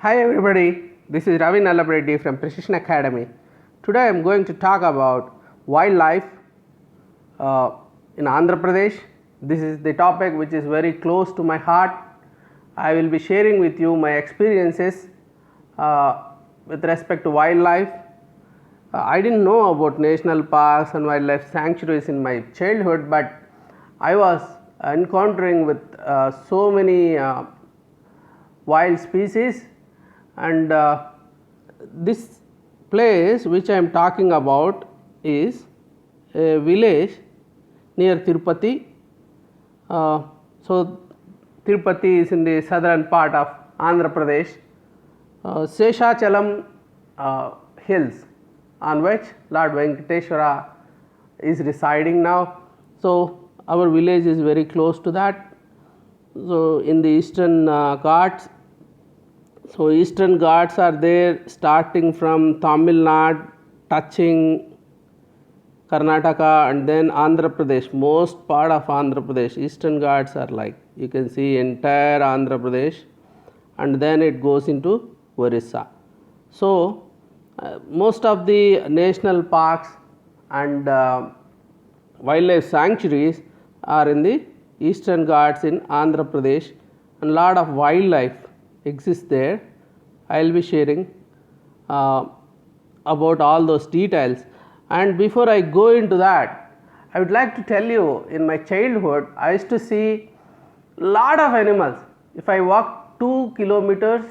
Hi everybody, this is Ravi Nallapreddy from Precision Academy. Today I am going to talk about wildlife in Andhra Pradesh. This is the topic which is very close to my heart. I will be sharing with you my experiences with respect to wildlife. I didn't know about national parks and wildlife sanctuaries in my childhood, but I was encountering with so many wild species, and this place which I am talking about is a village near Tirupati. So Tirupati is in the southern part of Andhra Pradesh. Seshachalam hills on which Lord Venkateshwara is residing now. So our village is very close to that. So in the eastern Ghats, so eastern Ghats are there starting from Tamil Nadu, touching Karnataka, and then Andhra Pradesh, most part of Andhra Pradesh. Eastern Ghats are like, you can see entire Andhra Pradesh, and then it goes into Orissa. So most of the national parks and wildlife sanctuaries are in the eastern Ghats in Andhra Pradesh, and lot of wildlife exists there. I will be sharing about all those details. And before I go into that, I would like to tell you, in my childhood I used to see lot of animals. If I walk 2 kilometers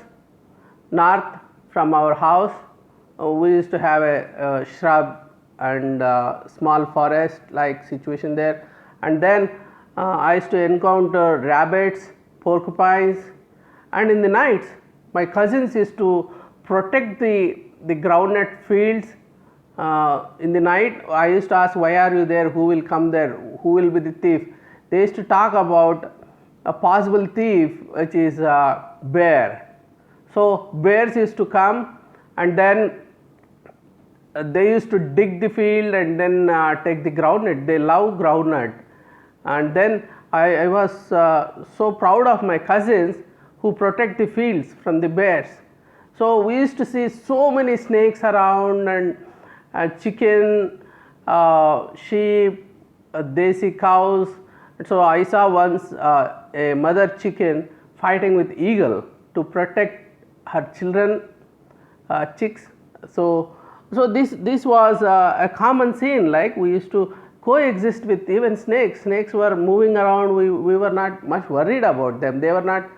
north from our house, we used to have a shrub and small forest like situation there, and then I used to encounter rabbits, porcupines, and in the nights my cousins used to protect the groundnut fields. In the night I used to ask, why are you there, who will come there, who will be the thief. They used to talk about a possible thief, which is bear. So bears used to come, and then they used to dig the field and then take the groundnut. They love groundnut. And then I was so proud of my cousins who protect the fields from the bears. So we used to see so many snakes around, and chicken, sheep, desi cows. So I saw once a mother chicken fighting with eagle to protect her children, chicks. So this was a common scene. Like, we used to coexist with even snakes. Snakes were moving around. We were not much worried about them. They were not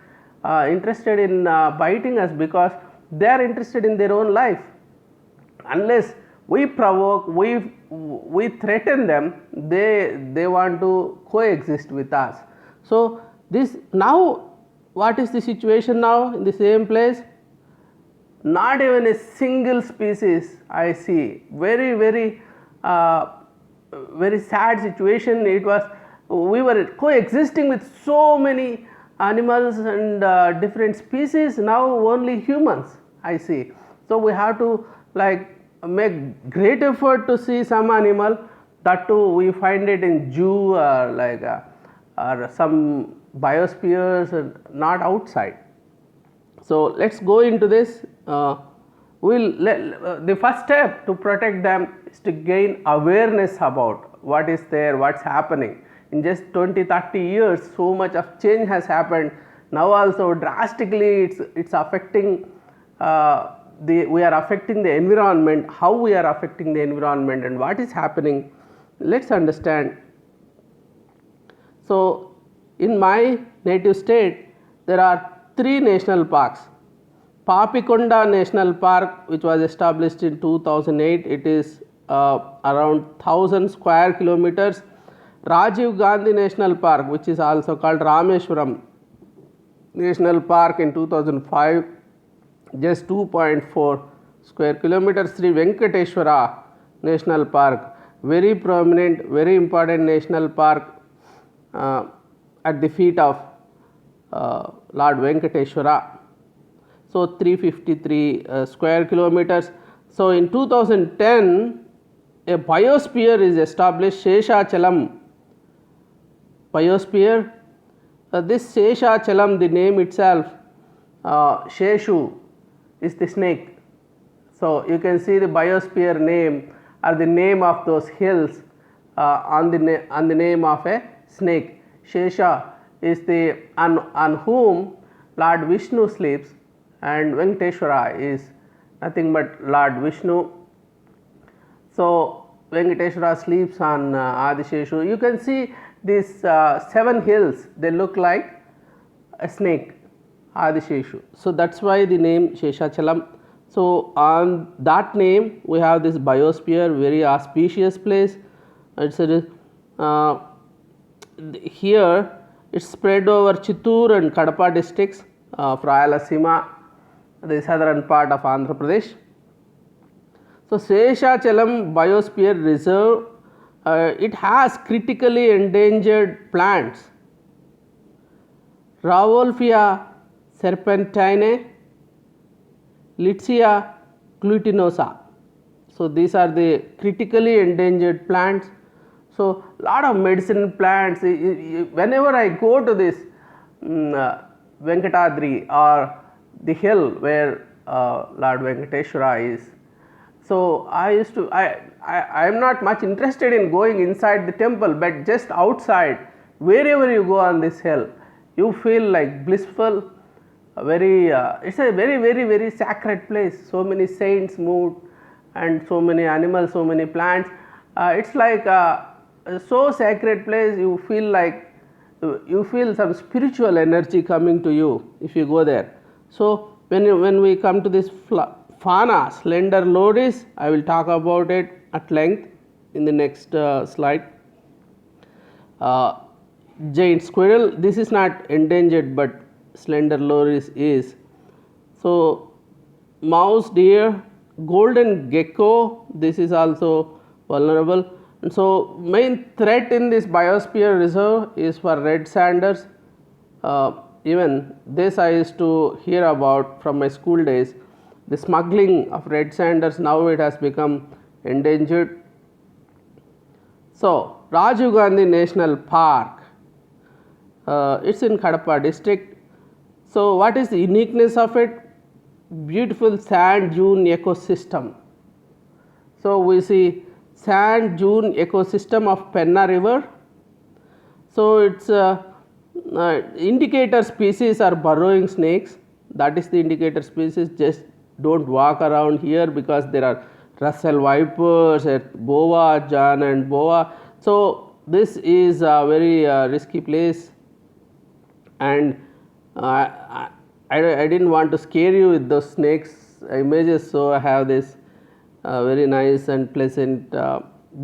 interested in biting us, because they are interested in their own life. Unless we provoke, we threaten them, they want to coexist with us. So this now, what is the situation now in the same place? Not even a single species I see. Very sad situation it was. We were coexisting with so many animals and different species. Now only humans I see. So we have to like make great effort to see some animal. That too we find it in zoo or like or some biospheres, and not outside. So let's go into this. The first step to protect them is to gain awareness about what is there, what's happening. In just 20-30 years, so much of change has happened. Now also drastically it's affecting we are affecting the environment. How we are affecting the environment and what is happening, let's understand. So in my native state there are 3 national parks. Papikonda National Park, which was established in 2008, it is around 1000 square kilometers. Rajiv Gandhi National Park, which is also called Rameshwaram National Park, in 2005, just 2.4 square kilometers. Sri Venkateshwara National Park, very prominent, very important national park at the feet of Lord Venkateshwara. So 353 square kilometers. So in 2010 a biosphere is established, Seshachalam biosphere. This Seshachalam, the name itself, Sheshu, is the snake. So you can see the biosphere name or the name of those hills on the name of a snake. Shesha is the on whom Lord Vishnu sleeps, and Venkateshwara is nothing but Lord Vishnu. So Venkateshwara sleeps on Adisheshu. You can see these 7 hills, they look like a snake, Adisheshu. So that's why the name Sheshachalam. So on that name we have this biosphere, very auspicious place. It's here it's spread over Chittoor and Kadapa districts of Rayalaseema, the southern part of Andhra Pradesh. So Sheshachalam Biosphere Reserve, it has critically endangered plants, Rauwolfia serpentine, Litsea glutinosa. So these are the critically endangered plants. So lot of medicinal plants. Whenever I go to this Venkatadri or the hill where Lord Venkateshwara is, so I am not much interested in going inside the temple, but just outside, wherever you go on this hill, you feel like blissful. It's a very sacred place. So many saints moved, and so many animals, so many plants. It's like so sacred place. You feel like you feel some spiritual energy coming to you if you go there. So when we come to this fauna, slender loris, I will talk about it at length in the next slide. Giant squirrel, this is not endangered, but slender loris is. So mouse, deer, golden gecko, this is also vulnerable. And so main threat in this biosphere reserve is for red sanders. Even this I used to hear about from my school days. The smuggling of red sanders, now it has become endangered. So Rajiv Gandhi National Park, it's in Kadapa district. So what is the uniqueness of it? Beautiful sand dune ecosystem. So we see sand dune ecosystem of Penna river. So its indicator species are burrowing snakes. That is the indicator species. Just don't walk around here because there are Russell vipers, boa, Jan and boa. So this is a very risky place, and I didn't want to scare you with those snakes images, so I have this very nice and pleasant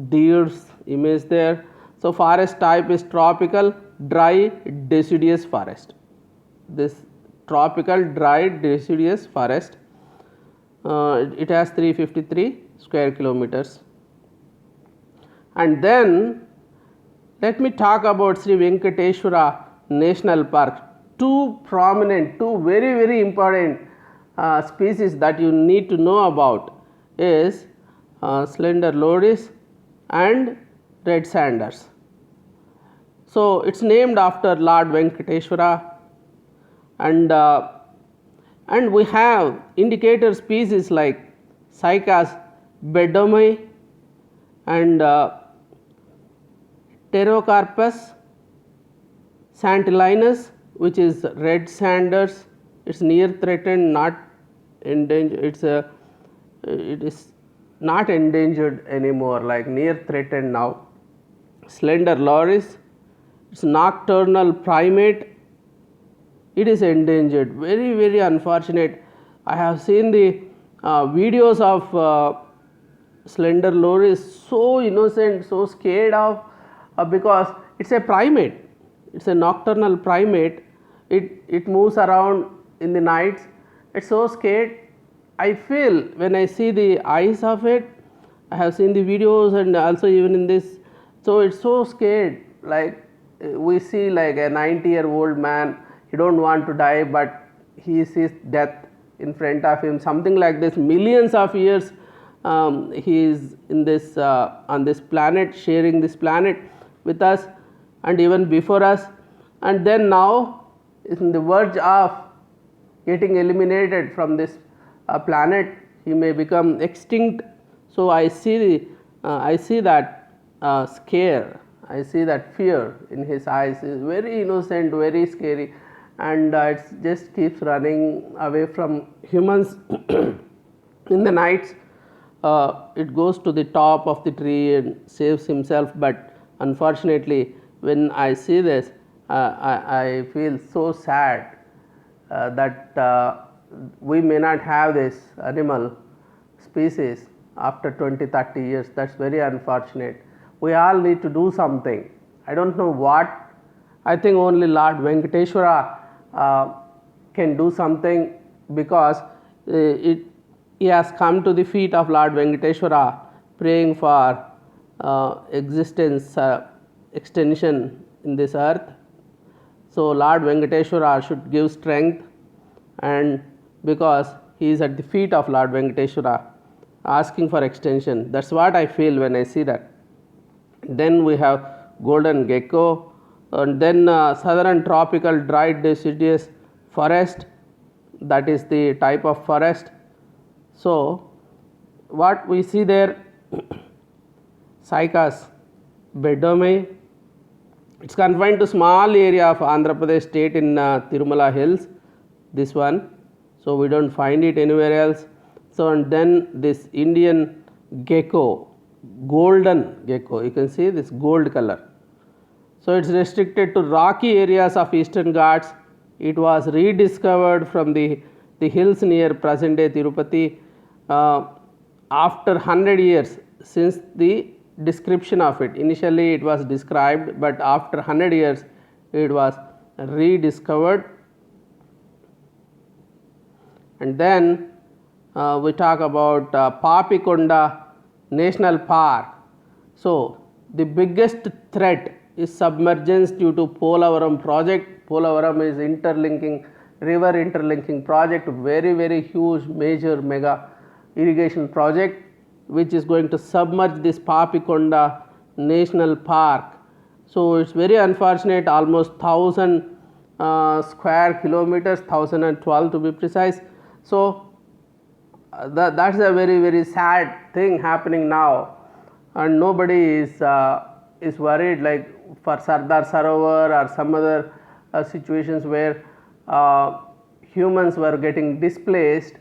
deer's image there. So forest type is tropical dry deciduous forest. This tropical dry deciduous forest. It has 353 square kilometers. And then let me talk about Sri Venkateshwara National Park. Two very important species that you need to know about is slender loris and red sanders. So it's named after Lord Venkateshwara, and we have indicator species like Cycas bedomyi and Pterocarpus santillinus, which is red sanders. It's near threatened, not endangered. It is not endangered anymore, like near threatened now. Slender loris, it's nocturnal primate. It is endangered, very unfortunate. I have seen the videos of slender loris, so innocent, so scared of because it's a primate, it's a nocturnal primate. It moves around in the nights. It's so scared. I feel when I see the eyes of it, I have seen the videos and also even in this, so it's so scared. Like we see like a 90-year-old man, he don't want to die, but he sees death in front of him, something like this. Millions of years he is in this on this planet, sharing this planet with us and even before us, and then now is in the verge of getting eliminated from this a planet, he may become extinct. So I see that scare, I see that fear in his eyes. Is very innocent, very scary, and it just keeps running away from humans. In the nights, it goes to the top of the tree and saves himself. But unfortunately, when I see this, I feel so sad that we may not have this animal species after 20-30 years. That's very unfortunate. We all need to do something. I don't know what. I think only Lord Venkateshwara can do something, because he has come to the feet of Lord Venkateshwara praying for existence extension in this earth. So Lord Venkateshwara should give strength, and because he is at the feet of Lord Venkateshwara asking for extension. That's what I feel when I see that. Then we have golden gecko, and then southern tropical dried deciduous forest, that is the type of forest. So what we see there, Cycas beddomei, it's confined to small area of Andhra Pradesh state in Tirumala hills, this one. So we don't find it anywhere else. So and then this Indian gecko, golden gecko, you can see this gold color. So it's restricted to rocky areas of Eastern Ghats. It was rediscovered from the hills near present day Tirupati after 100 years since the description of it. Initially it was described, but after 100 years it was rediscovered. And then we talk about Papikonda National Park. So the biggest threat is submergence due to Polavaram project. Polavaram is river interlinking project, very huge, major, mega irrigation project, which is going to submerge this Papikonda National Park. So it's very unfortunate, almost 1000 square kilometers, 1012 to be precise. So that's a very sad thing happening now, and nobody is worried, like for Sardar Sarovar or some other situations where humans were getting displaced.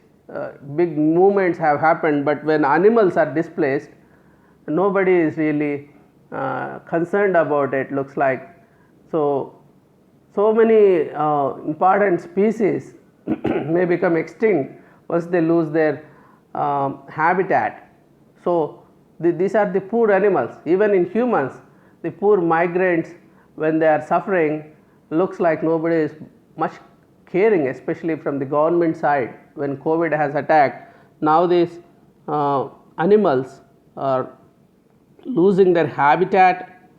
Big movements have happened, but when animals are displaced, nobody is really concerned about it, looks like. So many important species may become extinct once they lose their habitat. So these are the poor animals. Even in humans, the poor migrants, when they are suffering, looks like nobody is much caring, especially from the government side. When COVID has attacked, now these animals are losing their habitat.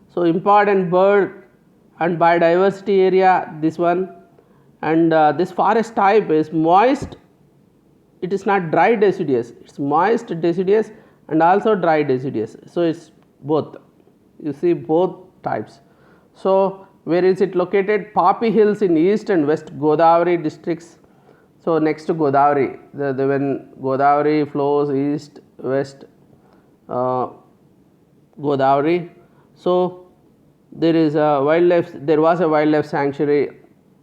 So important bird and biodiversity area, this one. And this forest type is moist. It is not dry deciduous, it's moist deciduous and also dry deciduous. So it's both, you see both types. So where is it located? Poppy Hills in East and West Godavari districts. So next to Godavari, when Godavari flows east, west, Godavari. So there was a wildlife sanctuary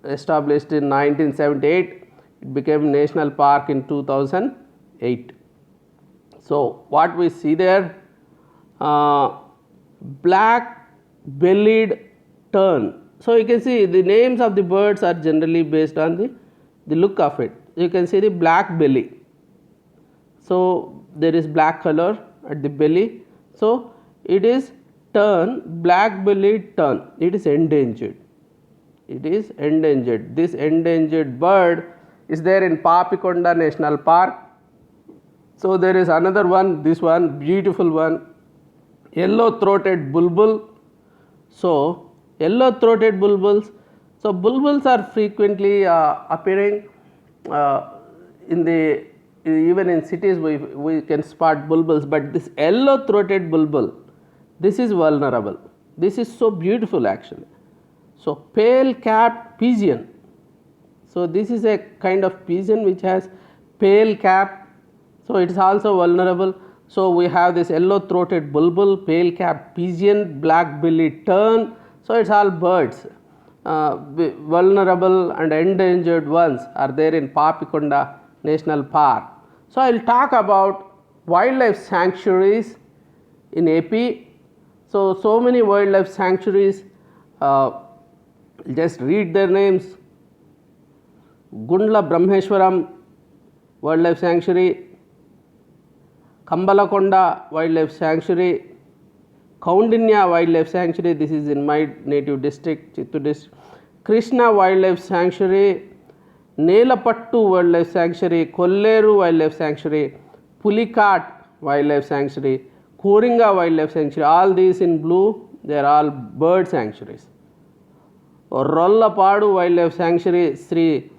established in 1978. It became national park in 2008. So what we see there, black bellied tern. So you can see the names of the birds are generally based on the look of it. You can see the black belly. So there is black color at the belly. So it is tern, black bellied tern. It is endangered. It is endangered. This endangered bird is there in Papikonda National Park. So there is another one, this one, beautiful one, yellow throated bulbul. So yellow throated bulbuls. So bulbuls are frequently appearing even in cities. We can spot bulbuls, but this yellow throated bulbul, this is vulnerable. This is so beautiful actually. So pale capped pigeon. So this is a kind of pigeon which has pale cap, so it is also vulnerable. So we have this yellow throated bulbul, pale cap pigeon, black bellied tern, so it's all birds. Vulnerable and endangered ones are there in Papikonda National Park. So I will talk about wildlife sanctuaries in AP. So many wildlife sanctuaries, just read their names. Gundla Brahmeshwaram Wildlife Sanctuary, Kambalakonda Wildlife Sanctuary, Kaundinya Wildlife Sanctuary, this is in my native district, Chittoor district, Krishna Wildlife Sanctuary, Nelapattu Wildlife Sanctuary, Kolleru Wildlife Sanctuary, Pulikat Wildlife Sanctuary, Koringa Wildlife Sanctuary, all these in blue, they are all bird sanctuaries. Rollapadu Wildlife Sanctuary, Sri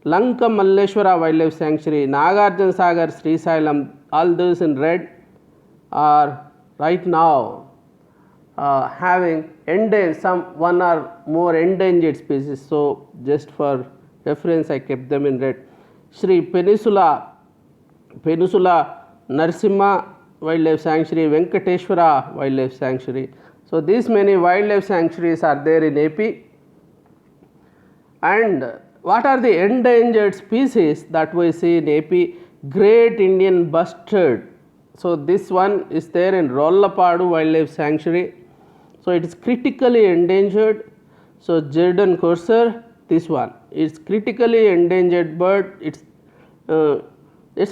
Lanka Malleshwara Wildlife Sanctuary, Nagarjuna Sagar, Srisailam, all those in red are right now having one or more endangered species. So just for reference I kept them in red. Sri Peninsula Narsimha Wildlife Sanctuary, Venkateshwara Wildlife Sanctuary. So these many wildlife sanctuaries are there in AP. And what are the endangered species that we see in AP? Great Indian bustard. So this one is there in Rollapadu Wildlife Sanctuary. So it is critically endangered. So Jordan courser, this one, it's critically endangered bird. It's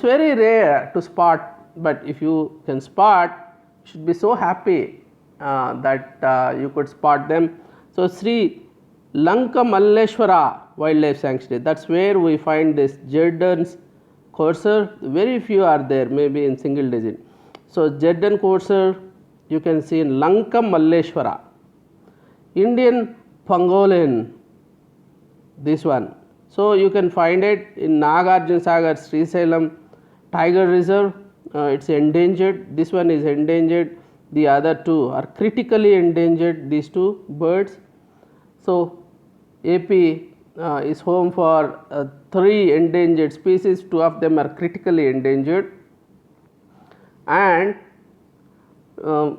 very rare to spot, but if you can spot, you should be so happy that you could spot them. So Sri Lanka Malleshwara Wildlife Sanctuary, that's where we find this Jordan's courser. Very few are there, maybe in single digit. So Jordan courser you can see in Lanka Malleshwara. Indian pangolin, this one. So you can find it in Nagarjuna Sagar, Srisailam Tiger Reserve. It's endangered. This one is endangered. The other two are critically endangered, these two birds. So AP is home for 3 endangered species, 2 of them are critically endangered. And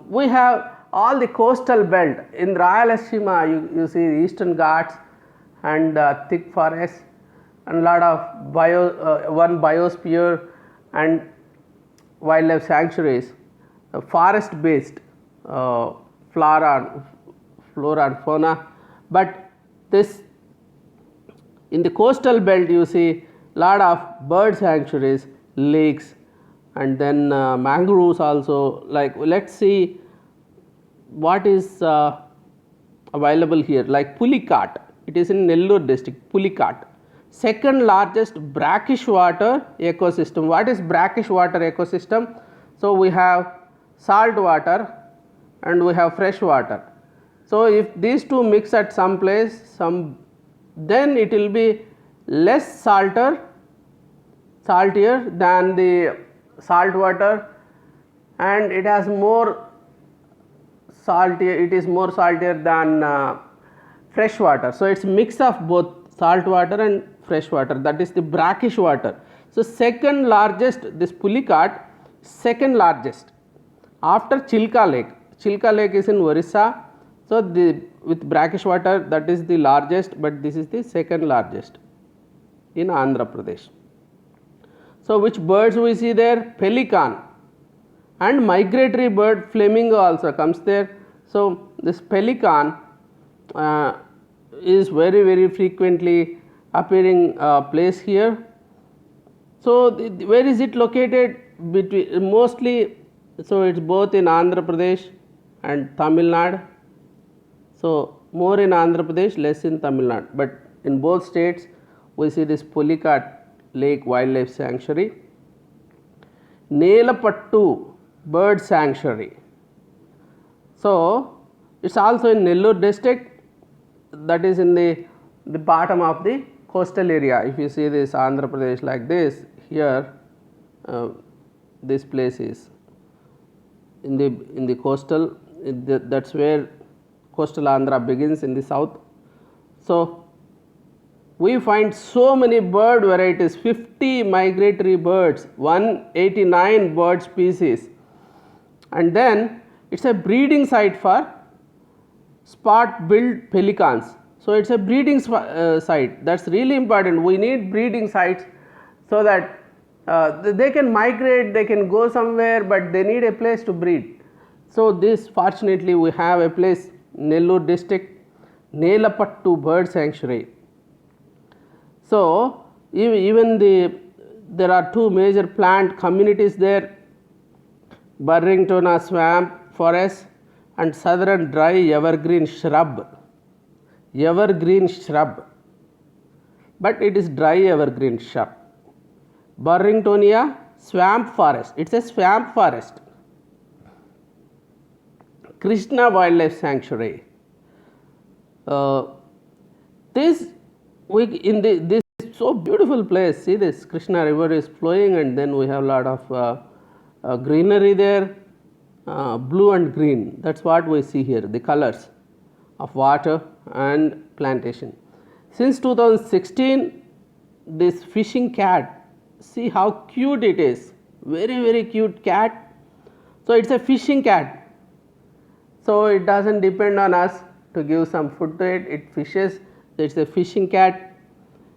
we have all the coastal belt in Rayalaseema. You see the Eastern Ghats and thick forests and lot of one biosphere and wildlife sanctuaries, forest based flora and fauna. But this in the coastal belt you see lot of bird sanctuaries, lakes, and then mangroves also. Like let's see what is available here, like Pulikat, it is in Nellore district. Pulikat, second largest brackish water ecosystem. What is brackish water ecosystem? So we have salt water and we have fresh water. So if these two mix at some place, then it will be less saltier than the salt water, and it has more saltier, it is more saltier than fresh water. So it's mix of both salt water and fresh water, that is the brackish water. So second largest, this Pulikat, second largest after Chilka Lake. Chilka Lake is in Orissa. So with brackish water, that is the largest, but this is the second largest in Andhra Pradesh. So which birds we see there? Pelican and migratory bird flamingo also comes there. So this pelican is very frequently appearing place here. So where is it located? Between mostly, so it's both in Andhra Pradesh and Tamil Nadu. So more in Andhra Pradesh, less in Tamil Nadu, but in both states we see this Pulikat Lake Wildlife Sanctuary. Nelapattu Bird Sanctuary. So it's also in Nellore district, that is in the bottom of the coastal area. If you see this Andhra Pradesh like this, here this place is in the coastal, that's where coastal Andhra begins in the south. So we find so many bird varieties, 50 migratory birds, 189 bird species, and then it's a breeding site for spot-billed pelicans. So it's a breeding site. That's really important. We need breeding sites so that they can migrate, they can go somewhere, but they need a place to breed. So this, fortunately, we have a place, Nellore district, Nelapattu Bird Sanctuary. So even there are two major plant communities there, Burringtona swamp forest and southern dry evergreen shrub, but it is dry evergreen shrub. Burringtonia swamp forest, it's a swamp forest. Krishna Wildlife Sanctuary. This so beautiful place. See, this Krishna river is flowing, and then we have a lot of greenery there, blue and green. That's what we see here, the colors of water and plantation. Since 2016, this fishing cat, see how cute it is, very cute cat. So it's a fishing cat. So it doesn't depend on us to give some food to it, it fishes. It's a fishing cat.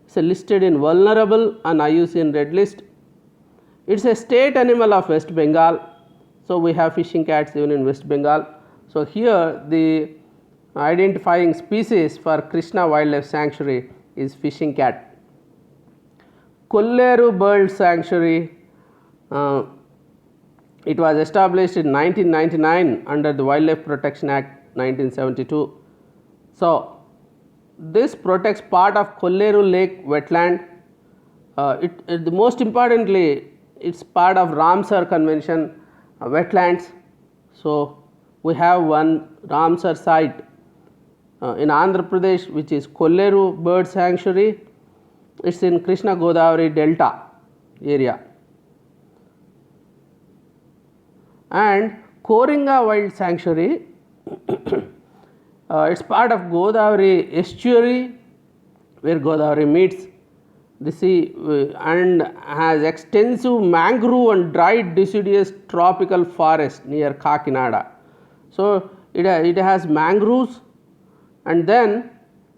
It's listed in vulnerable on IUCN Red List. It's a state animal of West Bengal. So we have fishing cats even in West Bengal. So here the identifying species for Krishna Wildlife Sanctuary is fishing cat. Kolleru Bird Sanctuary, it was established in 1999 under the Wildlife Protection Act 1972. So this protects part of Kolleru Lake wetland. The most importantly, it's part of Ramsar Convention wetlands. So we have one Ramsar site in Andhra Pradesh, which is Kolleru Bird Sanctuary. It's in Krishna Godavari Delta area. And Koringa Wild Sanctuary, it's part of Godavari estuary where Godavari meets the sea and has extensive mangrove and dried deciduous tropical forest near Kakinada. So it has mangroves and then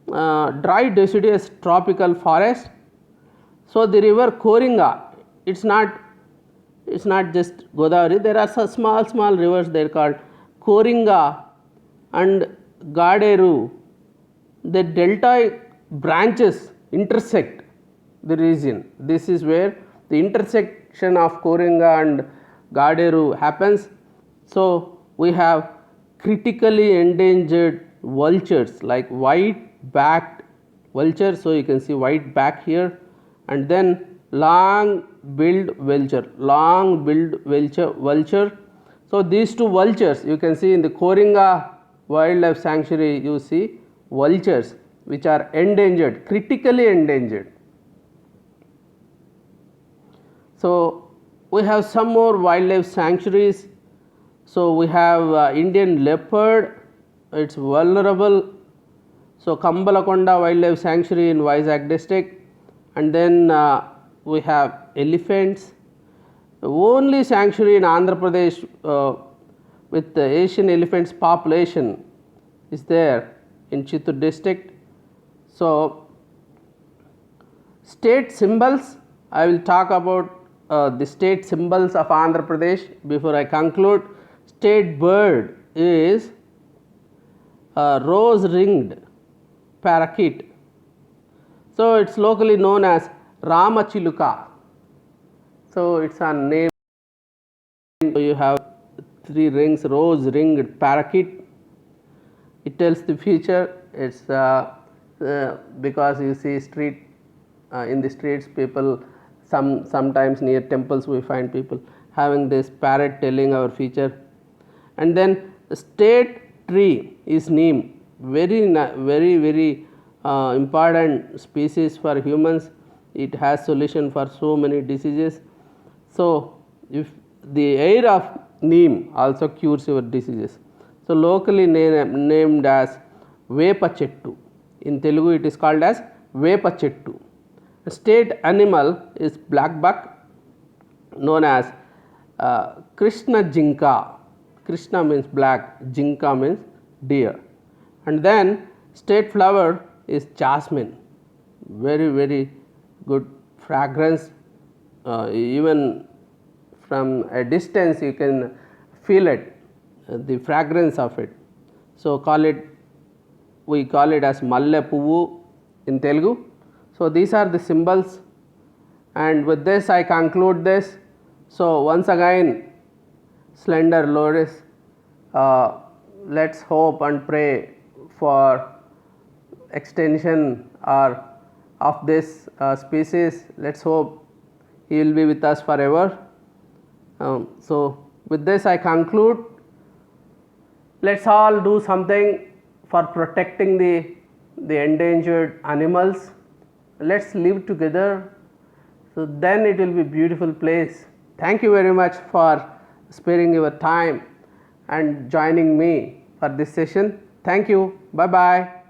dried deciduous tropical forest. So the river Koringa, it's not just Godavari, there are some small rivers there called Koringa and Gaderu. The delta branches intersect the region. This is where the intersection of Koringa and Gaderu happens. So we have critically endangered vultures like white-backed vulture. So you can see white back here, and then long-billed vulture. So these two vultures you can see in the Koringa Wildlife Sanctuary. You see vultures which are endangered, critically endangered. So we have some more wildlife sanctuaries. So we have Indian leopard, it's vulnerable. So Kambalakonda Wildlife Sanctuary in Vizag district, and then we have elephants. The only sanctuary in Andhra Pradesh with the Asian elephants population is there in Chittoor district. So state symbols, I will talk about the state symbols of Andhra Pradesh before I conclude. State bird is rose-ringed parakeet. So it's locally known as Ramachiluka. So it's a name. So you have 3 rings, rose-ringed parakeet. It tells the future. It's because you see in the streets people, sometimes near temples we find people having this parrot telling our future. And then the state tree is neem, very important species for humans. It has solution for so many diseases. So if the air of neem also cures your diseases. So locally named as Vepa Chettu. In Telugu it is called as వేప చెట్టు. State animal is black buck, known as Krishna jinka. Krishna means black, jinka means deer. And then state flower is jasmine, very very good fragrance, even from a distance you can feel it, the fragrance of it. So we call it as malle puvu in Telugu. So these are the symbols, and with this I conclude this. So once again, slender lotus, let's hope and pray for extension or of this species. Let's hope he will be with us forever. So with this I conclude. Let's all do something for protecting the endangered animals. Let's live together, so then it will be beautiful place. Thank you very much for sparing your time and joining me for this session. Thank you. Bye bye.